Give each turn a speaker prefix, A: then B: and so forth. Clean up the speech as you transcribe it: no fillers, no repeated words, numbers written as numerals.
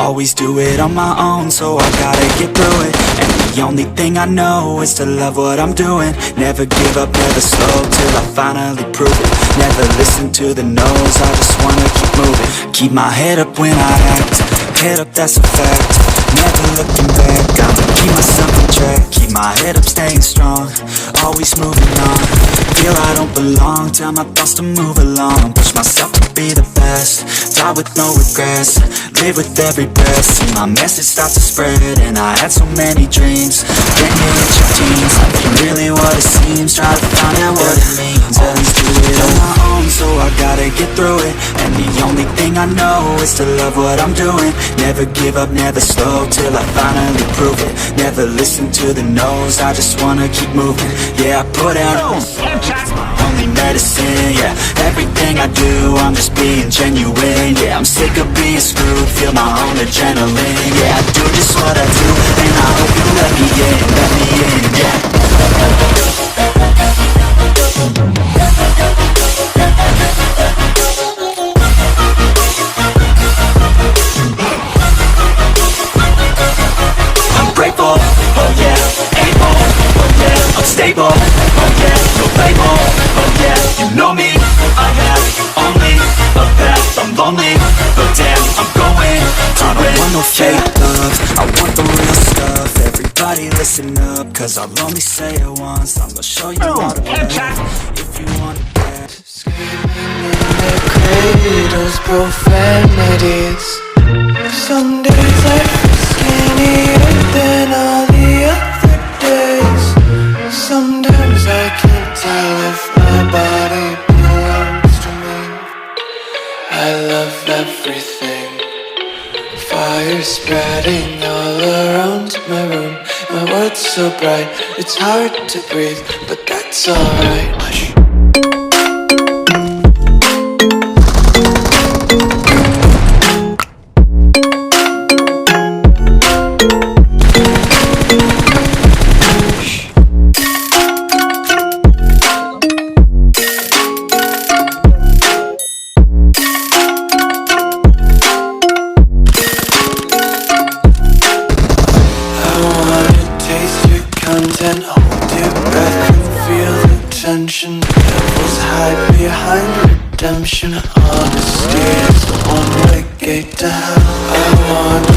A: always do it on my own, so I gotta get through it. And the only thing I know is to love what I'm doing. Never give up, never slow, till I finally prove it. Never listen to the no's, I just wanna keep moving. Keep my head up when I act, head up, that's a fact. Never looking back, I'ma keep myself in track. Keep my head up, staying strong, always moving on. Feel I don't belong, tell my thoughts to move along. Push myself to be the best, die with no regrets. Live with every breath, see my message start to spread. And I had so many dreams, then you hit your teens. Life ain't really what it seems, try to find out what it means. Always do it on my own, so I gotta get through it. And the only thing I know is to love what I'm doing. Never give up, never slow, till I finally prove it. Never listen to the no's, I just wanna keep moving. Yeah, I put out my only medicine, yeah. Everything I do, I'm just being genuine. Yeah, I'm sick of being screwed, feel my own adrenaline. Yeah, I do just what I do, and I hope you let me in, yeah. I'm grateful, oh yeah, able, oh yeah, I'm stable, oh yeah, no label, oh yeah, you know me, I have only a path, I'm lonely, but damn, I'm going to I don't want no fake love, I want the real stuff. Everybody listen up, cause I'll only say it once. I'm gonna show you how to love, if you want it bad.
B: Screaming in their cradles, profanities. Some days I feel skinnier than all the other days. Sometimes I can't tell if my body belongs to me. I love everything. Fire spreading all around my room. My world's so bright, it's hard to breathe, but that's alright. Hush. And hold your breath and feel the tension. Devils hide behind redemption. Honesty is the one-way gate to hell. I want